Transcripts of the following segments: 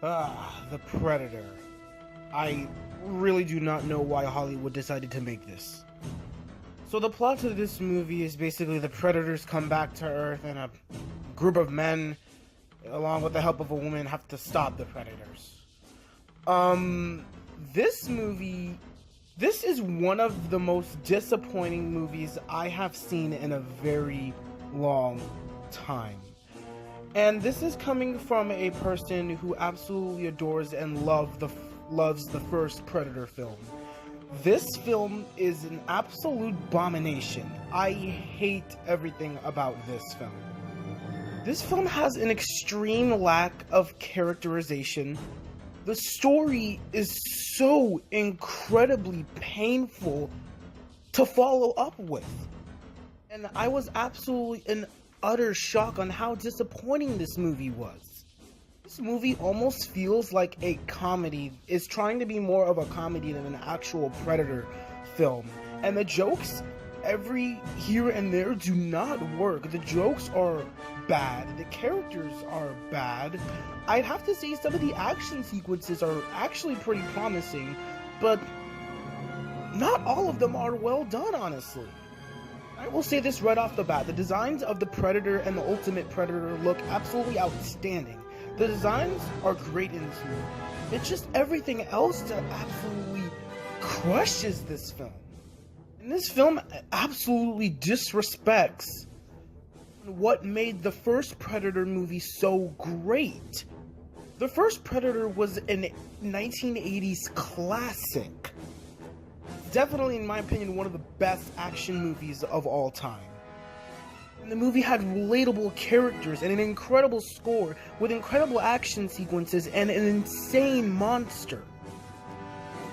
The Predator. I really do not know why Hollywood decided to make this. So the plot of this movie is basically the Predators come back to Earth and a group of men, along with the help of a woman, have to stop the Predators. This is one of the most disappointing movies I have seen in a very long time. And this is coming from a person who absolutely adores and loves the first Predator film. This film is an absolute abomination. I hate everything about this film. This film has an extreme lack of characterization. The story is so incredibly painful to follow up with. And I was absolutely in utter shock on how disappointing this movie was. This movie almost feels like a comedy, is trying to be more of a comedy than an actual Predator film. And the jokes every here and there do not work. The jokes are bad. The characters are bad. I'd have to say some of the action sequences are actually pretty promising, but not all of them are well done, honestly. I will say this right off the bat. The designs of the Predator and the Ultimate Predator look absolutely outstanding. The designs are great in this movie. It's just everything else that absolutely crushes this film. And this film absolutely disrespects what made the first Predator movie so great. The first Predator was an 1980s classic. Definitely, in my opinion, one of the best action movies of all time. And the movie had relatable characters and an incredible score with incredible action sequences and an insane monster.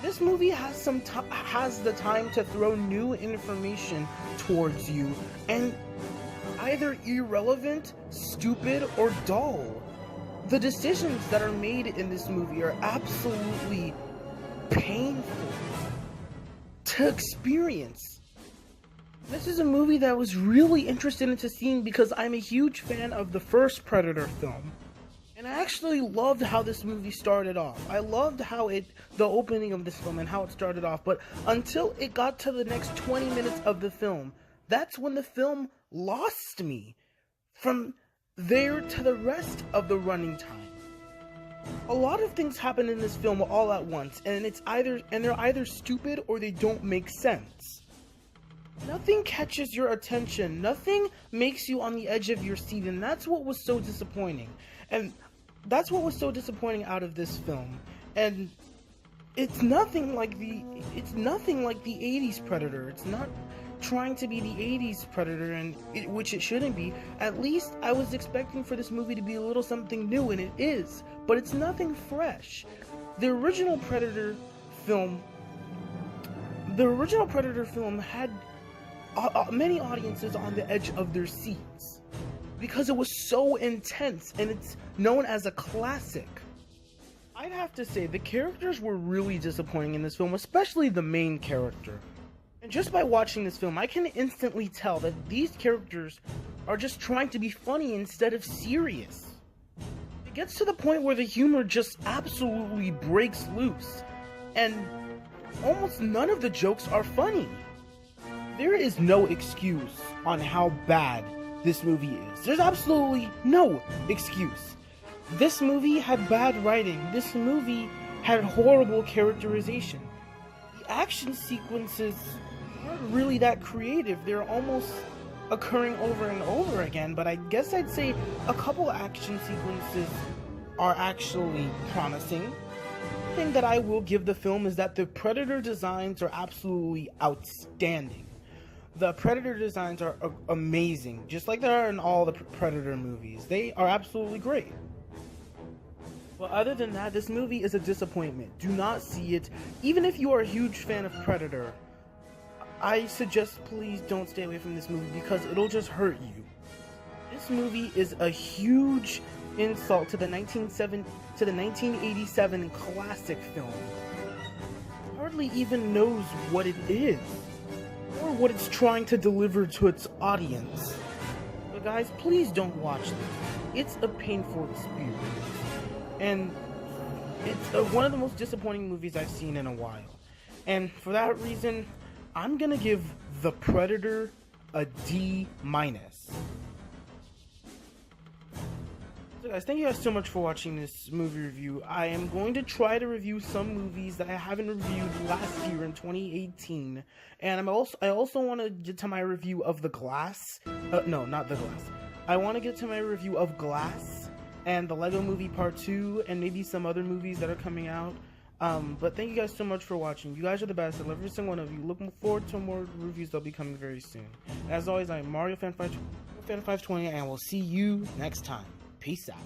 This movie has the time to throw new information towards you and either irrelevant, stupid, or dull. The decisions that are made in this movie are absolutely painful to experience. This is a movie that I was really interested into seeing because I'm a huge fan of the first Predator film. And I actually loved how this movie started off. I loved how the opening of this film and how it started off, but until it got to the next 20 minutes of the film, that's when the film lost me. From there to the rest of the running time. A lot of things happen in this film all at once, and they're either stupid or they don't make sense. Nothing catches your attention, nothing makes you on the edge of your seat, and that's what was so disappointing. And that's what was so disappointing out of this film. And it's nothing like the 80s Predator. It's not trying to be the 80s Predator, which it shouldn't be. At least I was expecting for this movie to be a little something new, and it is, but it's nothing fresh. The original Predator film had many audiences on the edge of their seats because it was so intense, and it's known as a classic. I'd have to say the characters were really disappointing in this film, especially the main character. And just by watching this film, I can instantly tell that these characters are just trying to be funny instead of serious. It gets to the point where the humor just absolutely breaks loose, and almost none of the jokes are funny. There is no excuse on how bad this movie is. There's absolutely no excuse. This movie had bad writing. This movie had horrible characterization. The action sequences aren't really that creative. They're almost occurring over and over again, but I guess I'd say a couple action sequences are actually promising. The thing that I will give the film is that the Predator designs are absolutely outstanding. The Predator designs are amazing, just like they are in all the Predator movies. They are absolutely great. But other than that, this movie is a disappointment. Do not see it. Even if you are a huge fan of Predator, I suggest please don't stay away from this movie because it'll just hurt you. This movie is a huge insult to the 1987 classic film. Hardly even knows what it is or what it's trying to deliver to its audience. But guys, please don't watch this. It's a painful experience. And It's one of the most disappointing movies I've seen in a while. And for that reason, I'm gonna give The Predator a D-. So guys, thank you guys so much for watching this movie review. I am going to try to review some movies that I haven't reviewed last year in 2018. And I also want to get to my review of The Glass. No, not The Glass. I want to get to my review of Glass and the Lego Movie Part 2 and maybe some other movies that are coming out. But thank you guys so much for watching. You guys are the best. I love every single one of you. Looking forward to more reviews that'll be coming very soon. As always, I'm Mario Fan 520, and we'll see you next time. Peace out.